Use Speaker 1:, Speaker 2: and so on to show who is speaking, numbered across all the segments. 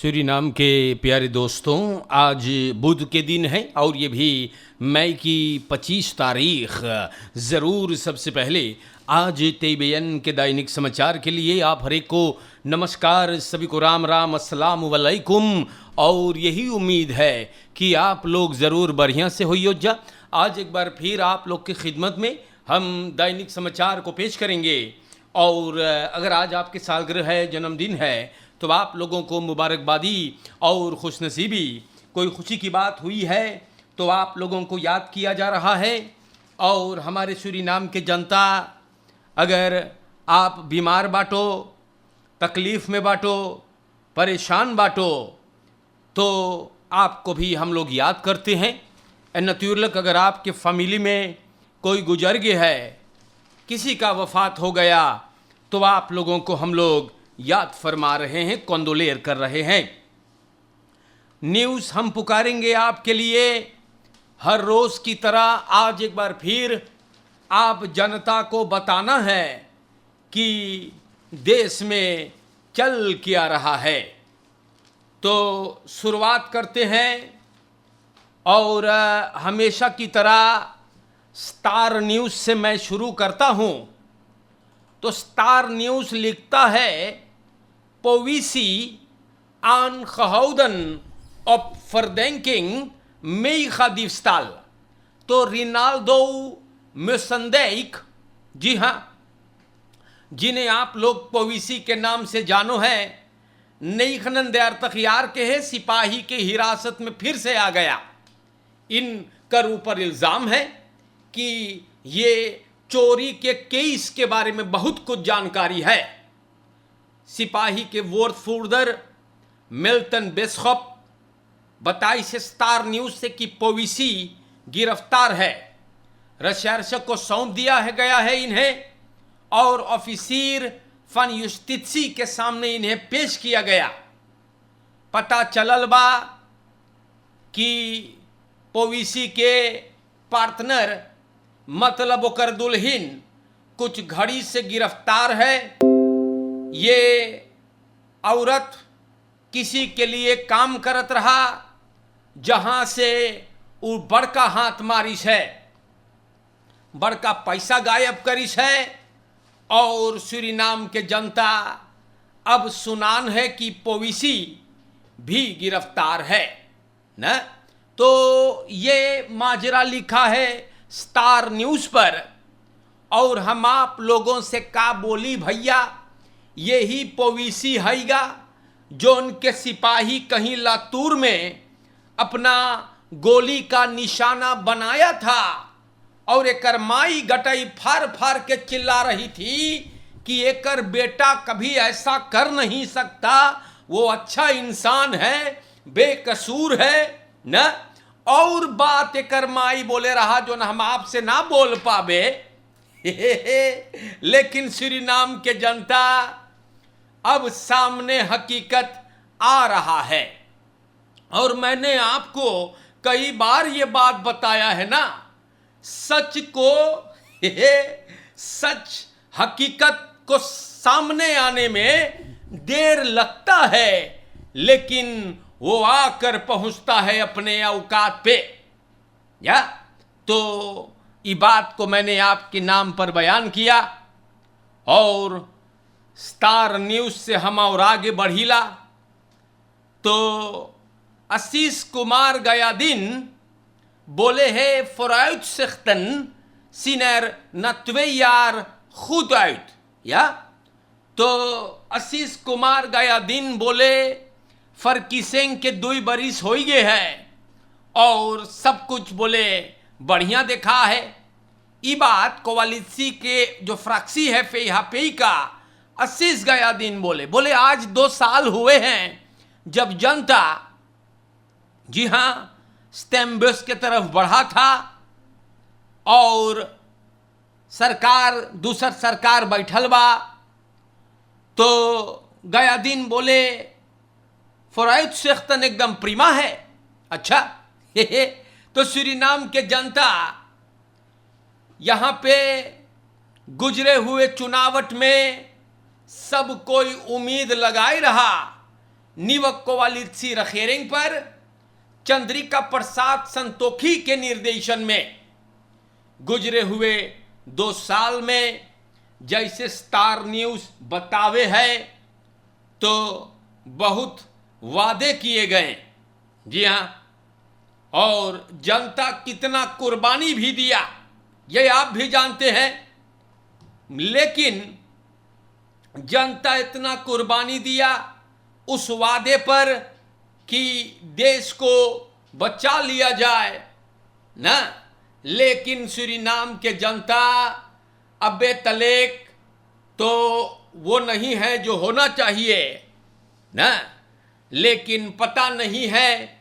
Speaker 1: Suriname के प्यारे दोस्तों, आज बुध के दिन है और ये भी मई की 25 तारीख। ज़रूर सबसे पहले आज तेबेन के दैनिक समाचार के लिए आप हर एक को नमस्कार, सभी को राम राम, अस्सलाम वालेकुम। और यही उम्मीद है कि आप लोग ज़रूर बढ़िया से होइयो जा। आज एक बार फिर आप लोग की खिदमत में हम दैनिक समाचार को पेश करेंगे। और अगर आज आपके सालगिरह है, जन्मदिन है, तो आप लोगों को मुबारकबादी और खुशनसीबी। कोई खुशी की बात हुई है तो आप लोगों को याद किया जा रहा है। और हमारे सूरीनाम के जनता, अगर आप बीमार बाटो, तकलीफ़ में बाटो, परेशान बाटो, तो आपको भी हम लोग याद करते हैं। नतुर्लक अगर आपके फैमिली में कोई गुजर गया है, किसी का वफात हो गया, तो आप लोगों को हम लोग याद फरमा रहे हैं, कंदोलेर कर रहे हैं। न्यूज़ हम पुकारेंगे आपके लिए हर रोज़ की तरह। आज एक बार फिर आप जनता को बताना है कि देश में चल क्या रहा है। तो शुरुआत करते हैं और हमेशा की तरह स्टार न्यूज़ से मैं शुरू करता हूं। तो स्टार न्यूज़ लिखता है, पोविसी aangehouden op verdenking megadiefstal। तो रिनाल्डो मोसंदेक, जी हाँ, जिन्हें आप लोग पोविसी के नाम से जानो है, 39 तखियार के है सिपाही के हिरासत में फिर से आ गया। इन कर ऊपर इल्ज़ाम है कि ये चोरी के केस के बारे में बहुत कुछ जानकारी है। सिपाही के वोर्डफूर्डर मिल्टन बेस्खप बताई से स्टार न्यूज़ से कि पोविसी गिरफ्तार है। रिसर्च को सौंप दिया है गया है इन्हें, और ऑफिसर फन युस्टित्सी के सामने इन्हें पेश किया गया। पता चलल बा कि पोविसी के पार्टनर, मतलब ओकर दुल्हन, कुछ घड़ी से गिरफ्तार है। ये औरत किसी के लिए काम करत रहा, जहां से वो बड़का हाथ मारिश है, बड़का पैसा गायब करिश है। और सूरीनाम के जनता अब सुनान है कि पोविसी भी गिरफ्तार है न। तो ये माजरा लिखा है स्टार न्यूज़ पर। और हम आप लोगों से का बोली भैया, यही पोविसी हैगा जो उनके सिपाही कहीं लातूर में अपना गोली का निशाना बनाया था। और एकर माई गटई फार फार के चिल्ला रही थी कि एकर बेटा कभी ऐसा कर नहीं सकता, वो अच्छा इंसान है, बेकसूर है न। और बात एकर माई बोले रहा जो न हम आपसे ना बोल पावे। लेकिन सूरीनाम के जनता, अब सामने हकीकत आ रहा है। और मैंने आपको कई बार ये बात बताया है ना, सच को सच हकीकत को सामने आने में देर लगता है, लेकिन वो आकर पहुंचता है अपने औकात पे। या तो ये बात को मैंने आपके नाम पर बयान किया। और स्टार न्यूज़ से हम और आगे बढ़ीला तो आशीष कुमार गया दिन बोले है, फॉरआउट सिख्तन सिनर नत्वेयार खुद आउट। या तो आशीष कुमार गया दिन बोले, फरकिसेंग के 2 बरिस हो गए है और सब कुछ बोले बढ़िया देखा है। ये बात कोवालिसी के जो फ्रैक्सी है फेहापेई का आशीष गया दिन बोले आज 2 साल हुए हैं जब जनता, जी हां, स्टेम्बस के तरफ बढ़ा था और सरकार, दूसर सरकार बैठल बा। तो गया दिन बोले फॉरआउट सिख्तन एकदम प्रीमा है। अच्छा, तो सूरीनाम के जनता यहां पे गुजरे हुए चुनावट में सब कोई उम्मीद लगाए रहा नीवक कोवालित्सी रखेरेंग पर चंद्रिका प्रसाद संतोखी के निर्देशन में गुजरे हुए 2 साल में जैसे स्टार न्यूज़ बतावे है तो बहुत वादे किए गए। जी हाँ, और जनता कितना कुर्बानी भी दिया ये आप भी जानते हैं। लेकिन जनता इतना कुर्बानी दिया उस वादे पर कि देश को बचा लिया जाए ना, लेकिन सूरीनाम के जनता अबे तलेक तो वो नहीं है जो होना चाहिए ना। लेकिन पता नहीं है,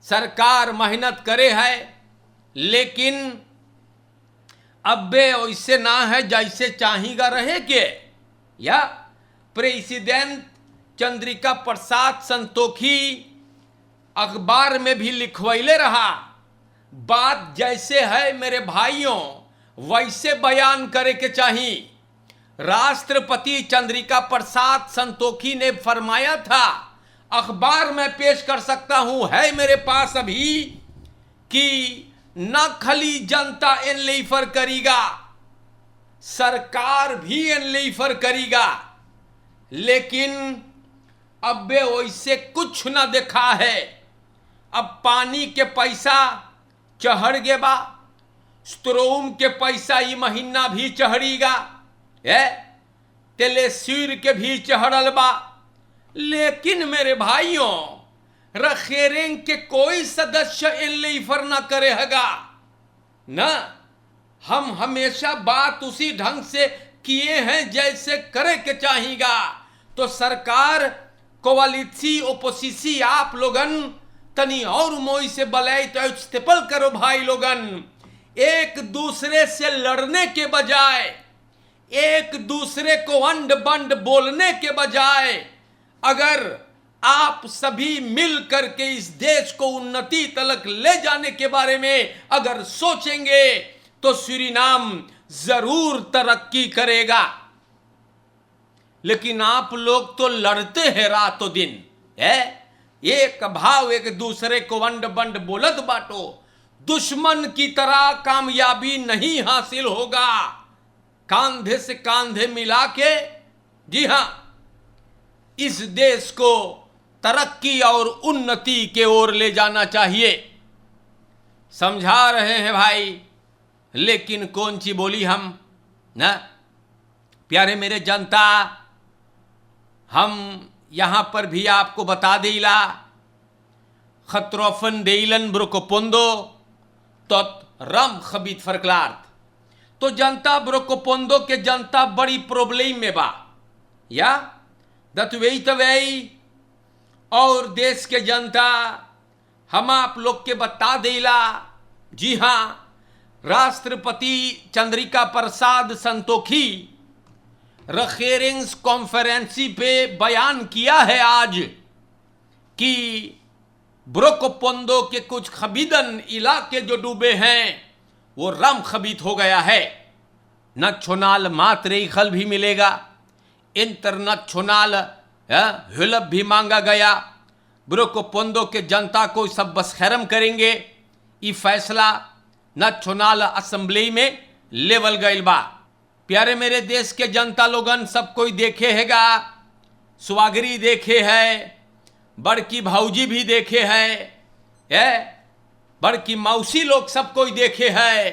Speaker 1: सरकार मेहनत करे है लेकिन अबे वैसे ना है जैसे चाहिएगा रहे के। या प्रेसिडेंट चंद्रिका प्रसाद संतोखी अखबार में भी लिखवैले रहा, बात जैसे है मेरे भाइयों वैसे बयान करे के चाहिए। राष्ट्रपति चंद्रिका प्रसाद संतोखी ने फरमाया था, अखबार में पेश कर सकता हूं, है मेरे पास अभी, कि न खाली जनता एनलेफर करेगा, सरकार भी एनलेफर करेगा, लेकिन अब वैसे कुछ ना देखा है। अब पानी के पैसा चढ़ गे बा, स्ट्रोम के पैसा ये महीना भी चढ़ेगा, तेलेसीर के भी चढ़ल बा। लेकिन मेरे भाइयों रखेरेंग के कोई सदस्य एनलेफर ना करे हगा ना। हम हमेशा बात उसी ढंग से किए हैं जैसे करे के चाहिएगा। तो सरकार कोवालित्सी ओपोसिसी आप लोगन तनी और मोई से बलाई तो इस्तेपल करो भाई लोगन। एक दूसरे से लड़ने के बजाय, एक दूसरे को अंड बंड बोलने के बजाय अगर आप सभी मिल करके इस देश को उन्नति तलक ले जाने के बारे में अगर सोचेंगे तो सूरीनाम जरूर तरक्की करेगा। लेकिन आप लोग तो लड़ते हैं रातों दिन, एक भाव एक दूसरे को अंड बंड बोलत बाटो। दुश्मन की तरह कामयाबी नहीं हासिल होगा। कांधे से कांधे मिला के, जी हां, इस देश को तरक्की और उन्नति के ओर ले जाना चाहिए। समझा रहे हैं भाई, लेकिन कौन सी बोली हम ना। प्यारे मेरे जनता, हम यहां पर भी आपको बता देला, खत्रोफन देइलन ब्रोकोपोंदो तो रम खबीत फरकलार्थ। तो जनता ब्रोकोपोंदो के जनता बड़ी प्रॉब्लम में बा, या दतवेई तवेई और देश के जनता हम आप लोग के बता देला। जी हां, राष्ट्रपति चंद्रिका प्रसाद संतोखी रखेरेंस कॉन्फ्रेंसी पे बयान किया है आज कि ब्रोकोपोंदो के कुछ खबीदन इलाके जो डूबे हैं वो रम खबीत हो गया है। न छोनाल मात्रे खल भी मिलेगा, इंटरनेट छोनाल हुलप भी मांगा गया। ब्रोकोपोंदो के जनता को सब बस खैरम करेंगे। ये फैसला न छोनाल असेंबली में लेवल गईल बा। प्यारे मेरे देश के जनता लोगन सब कोई देखे हैगा, स्वागरी देखे है, बड़की भौजी भी देखे है, बड़की मौसी लोग सब कोई देखे है,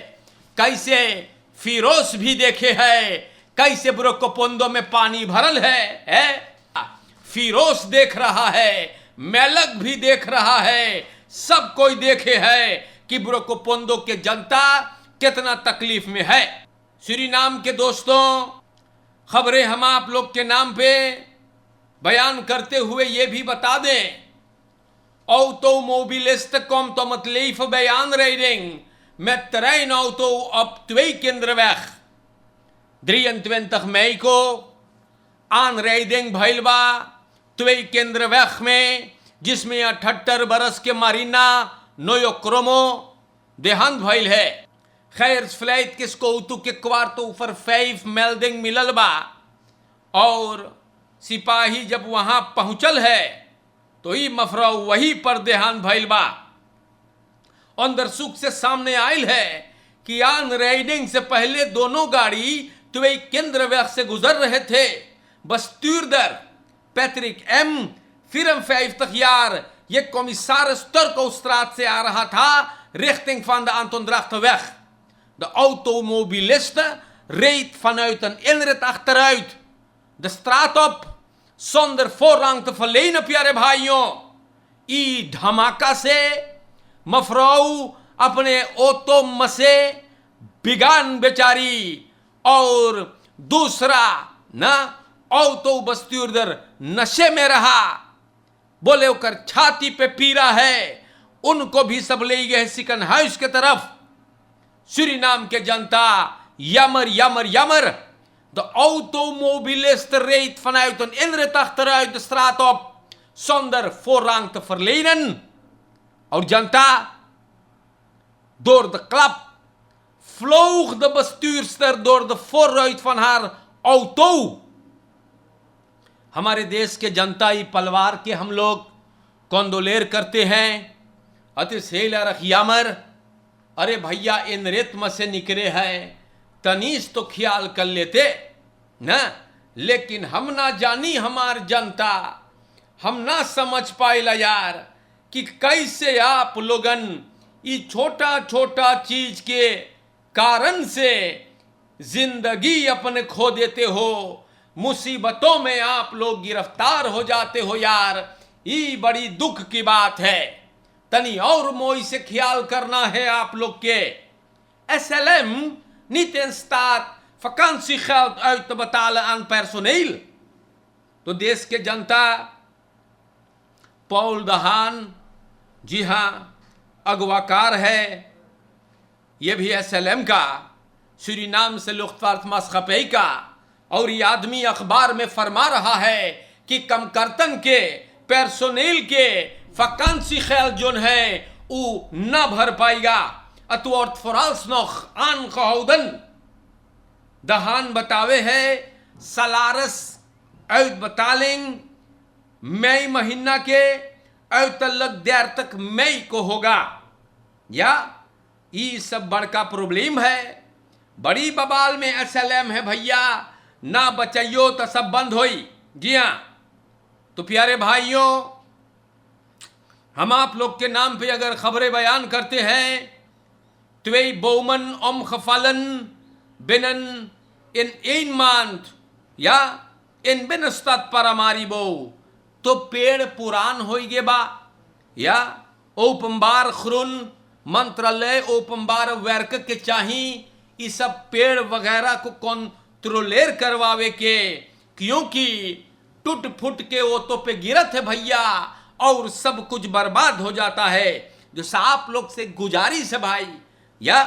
Speaker 1: कैसे फिरोज भी देखे है, कैसे ब्रोकोपोंदो में पानी भरल है। फिरोज देख रहा है, मेलक भी देख रहा है, सब कोई देखे है कि ब्रोकोपोंदो के जनता कितना तकलीफ में है। सूरीनाम के दोस्तों, खबरें हम आप लोग के नाम पे बयान करते हुए ये भी बता दें, auto mobilist komt om het leven bij aanrijding met terreinauto op 2 Kinderweg. 23 मई को aanrijding भइल बा 2 Kinderweg में, जिसमें 78 बरस के मारीना नोयोक्रोमो देहांत भइल है। खैर फ्लाइट किसको उतु के क्वार्टो ऊपर 5 मेल्डिंग मिलल बा और सिपाही जब वहां पहुंचल है तो ई मफराऊ वही पर देहान भइल बा। अंदर सुख से सामने आयल है कि आन राइडिंग से पहले दोनों गाड़ी तो एक केंद्र व्यक्त से गुजर रहे थे। बस्तूरदर पैट्रिक एम फिरम तक यार ये कॉमिसार Turkstraat से आ रहा था richting van de Antondrachtenweg. De automobilisten reed vanuit een inrit achteruit de straat op zonder voorrang te verlenen, प्यारे भाइयों। ई धमाका से मफराऊ अपने ऑटो में से बिगान बेचारी और दूसरा ना ऑटो बस्तूरदर नशे में रहा। बोले होकर छाती पे पीरा है, उनको भी सब ले गए सिकन हाउस के तरफ। सूरीनाम के जनता jammer, jammer, jammer. De automobilist reed vanuit een inrit achteruit de straat op zonder voorrang te verlenen. और जनता door de klap vloog de bestuurster door de voorruit van haar auto। हमारे देश के जनता ही पलवार के हम लोग कौंदोलेर करते हैं, अति सेला रखियामर। अरे भैया इन रेत में से निकले हैं, तनीस तो ख्याल कर लेते ना। लेकिन हम ना जानी हमार जनता, हम ना समझ पाएला यार कि कैसे आप लोगन ये छोटा छोटा चीज के कारण से जिंदगी अपने खो देते हो, मुसीबतों में आप लोग गिरफ्तार हो जाते हो यार। ये बड़ी दुख की बात है। तनी और मोई से ख्याल करना है आप लोग के। SLM niet in staat vakantiegeld uit te betalen aan personeel। तो देश के जनता पॉल दहान जी हाँ अगवाकार है, ये भी SLM का, सूरीनाम से लुफ्तांसा का। और ये आदमी अखबार में फरमा रहा है कि कमकर्तन के पर्सोनेल के वैकेंसी खेल जोन है वो न भर पाएगा। Het wordt vooralsnog aangehouden। दहान बतावे है salaris uitbetaling मई महीना के उतलक देर तक मई को होगा। या ये सब बड़का प्रॉब्लम है, बड़ी बवाल में SLM है भैया, ना बचाइयो तो सब बंद होई। जी हाँ, तो प्यारे भाइयों हम आप लोग के नाम पे अगर खबरें बयान करते हैं, twee bomen omgevallen binnen in 1 maand, ja, in binnenstad Paramaribo, तो पेड़ पुरान हो गए बा। या ओपनबार ग्रोन मंत्रालय ओपनबार वर्क के चाही ये सब पेड़ वगैरह को कंट्रोलेर करवावे के, क्योंकि टूट फुट के वो तो पे गिरत है भैया और सब कुछ बर्बाद हो जाता है। जो आप लोग से गुजारिश है भाई या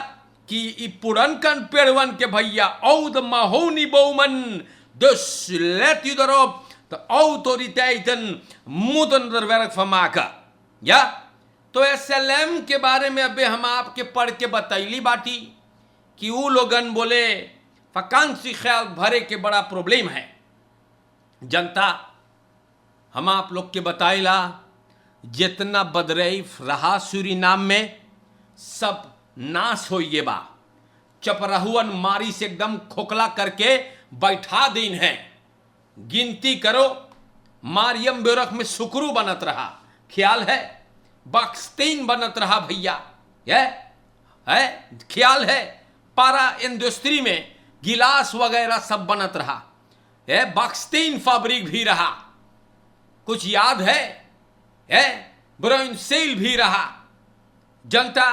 Speaker 1: कि पुरनकन पेड़वन के भैया औद महोनी Boman dus let u erop de autoriteiten moeten er werk van maken। या तो SLM के बारे में अबे हम आपके पढ़ के बतैली बाटी कि वो लोगन बोले वैकेंसी ख्याल भरे के बड़ा प्रॉब्लम है। जनता हम आप लोग के बताइला जितना बदरईफ रहा सूरीनाम में सब नाश हो ये बा। चपराहुअन मारी से एकदम खोखला करके बैठा दिन है। गिनती करो, मारियम बेरख में सुकरू बनत रहा, ख्याल है, बक्सतीन बनत रहा भैया, है ख्याल है, पारा इंडस्ट्री में गिलास वगैरह सब बनत रहा, बक्सतीन फैब्रिक भी रहा, कुछ याद है ब्राउन सेल भी रहा। जनता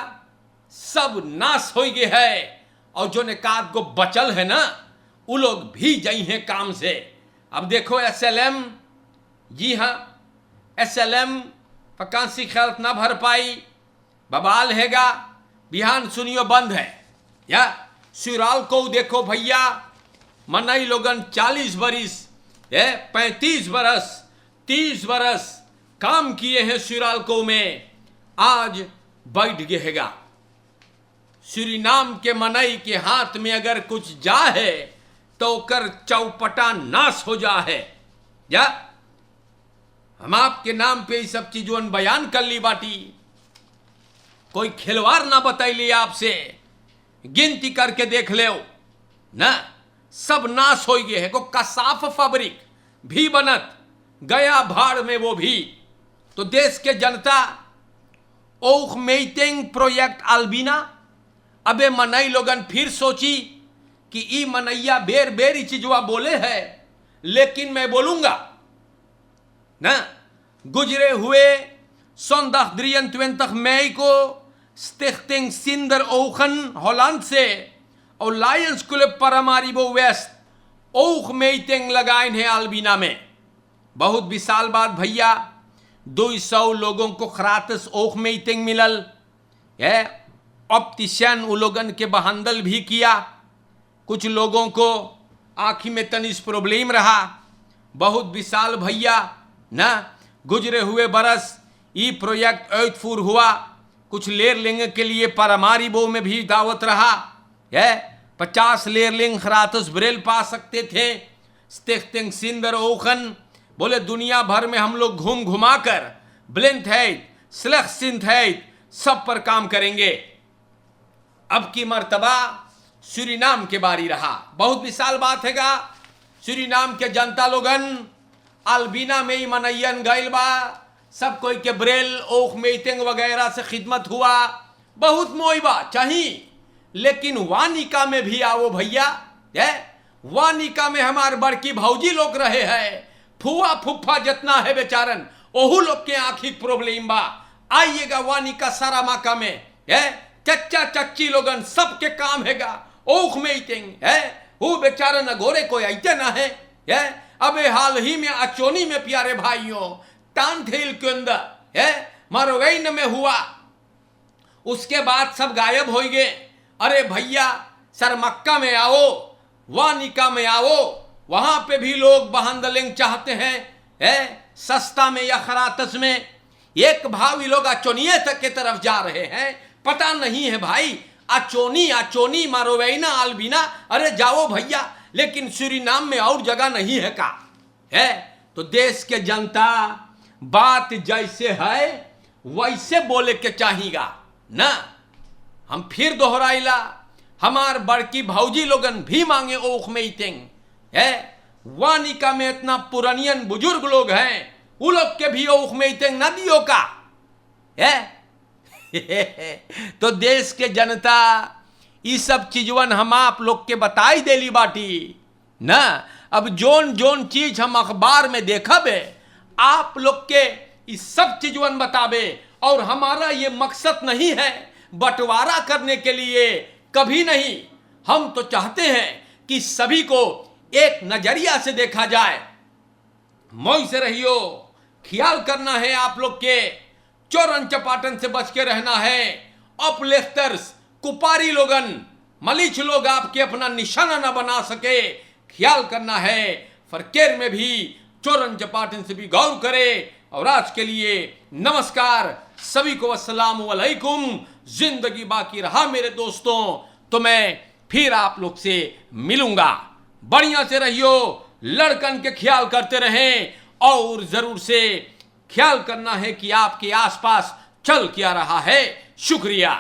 Speaker 1: सब नाश हो गए है और जो निकात को बचल है ना वो लोग भी जाई हैं काम से। अब देखो SLM, जी हाँ SLM वैकेंसी ख्याल ना भर पाई, बवाल हैगा, बिहान सुनियो बंद है। या सुराल को देखो भैया, मनई लोगन 40 बरिस 35 बरस 30 बरस काम किए हैं सुरालको में, आज बैठ गए हैगा। सूरीनाम के मनई के हाथ में अगर कुछ जा है तो कर चौपटा नाश हो जा है। या हम आपके नाम पे ये सब चीजों बयान कर ली बाटी, कोई खिलवाड़ ना बताइली आपसे, गिनती करके देख ले ना, सब नाश हो गए है। को कसाफ फैब्रिक भी बनत गया भाड़ में वो भी। तो देश के जनता ओख मेटिंग प्रोजेक्ट अल्बिना अबे मनई लोगन फिर सोची कि ई मनैया बेर बेर ही चीजवा बोले है, लेकिन मैं बोलूंगा ना। गुजरे हुए sondag 23 mei को Stichting Sinder Ogen Holland से और लायंस क्लब पारामारिबो वेस्ट ओख मीटिंग लगाइन है अल्बिना में। बहुत विशाल बात भैया, 200 लोगों को खरातस ओख मीटिंग मिलल है। ऑप्टिशियन उ लोगन के बहांदल भी किया, कुछ लोगों को आँखी में तनिस प्रॉब्लम रहा। बहुत विशाल भैया ना, गुजरे हुए बरस ये प्रोजेक्ट ऐतफूर हुआ। कुछ लेरलिंग के लिए पारामारिबो में भी दावत रहा है। 50 लेरलिंग खरातस ब्रेल पा सकते थे। स्टिख्तिंग सिंदर ओखन बोले दुनिया भर में हम लोग घूम घुमा कर ब्लिंथ है स्लख सिंथ है सब पर काम करेंगे। अब की मर्तबा सूरीनाम के बारी रहा। बहुत विशाल बात हैगा, सूरीनाम के जनता लोगन अल्बिना में ही मनैयन गइल बा, सब कोई के ब्रेल ओख मीटिंग वगैरह से खिदमत हुआ। बहुत मोइबा चाहिए, लेकिन वानिका में भी आओ भैया। वानिका में हमार बड़की भौजी लोग रहे हैं, फुआ फुफ्फा जितना है बेचारन, ओहू लोग के आंखी प्रॉब्लम बा। आइएगा वानिका सारा माका में है, चच्चा चच्ची लोगन सबके काम हैगा ओख मीटिंग है। वो बेचारन अगोरे कोई आइते ना है। अबे हाल ही में अचोनी में प्यारे भाइयों तानथेल के अंदर है मारोगैन में हुआ, उसके बाद सब गायब हो गए। अरे भैया सरमक्का में आओ, वानिका में आओ, वहां पे भी लोग बहांदलिंग चाहते हैं है, सस्ता में या खरातस में। एक भावी लोग अचोनिये तक के तरफ जा रहे हैं, पता नहीं है भाई अचोनी मारोवैना अल्बिना। अरे जाओ भैया, लेकिन सूरीनाम में और जगह नहीं है का है। तो देश के जनता बात जैसे है वैसे बोले के चाहिएगा ना। हम फिर दोहराइला, हमार बड़की भौजी लोगन भी मांगे ओख मीटिंग है। वानिका में इतना पुरानियन बुजुर्ग लोग हैं, वो लोग के भी ओख मीटिंग ना दियो का है। तो देश के जनता ये सब चीजवन हम आप लोग के बताई देली बाटी ना। अब जोन जोन चीज हम अखबार में देखा बे, आप लोग के इस सब चीजवन बताबे। और हमारा ये मकसद नहीं है बंटवारा करने के लिए, कभी नहीं। हम तो चाहते हैं कि सभी को एक नजरिया से देखा जाए। मौज से रहियो, ख्याल करना है आप लोग के, चोरन चपाटन से बच के रहना है। अपलेफ्टर्स कुपारी लोगन मलिच लोग आपके अपना निशाना ना बना सके, ख्याल करना है। फरकेर में भी चोरन चपाटन से भी गौर करे। और आज के लिए नमस्कार सभी को, अस्सलाम वालेकुम। जिंदगी बाकी रहा मेरे दोस्तों तो मैं फिर आप लोग से मिलूंगा। बढ़िया से रहियो, लड़कन के ख्याल करते रहें, और जरूर से ख्याल करना है कि आपके आसपास चल क्या रहा है। शुक्रिया।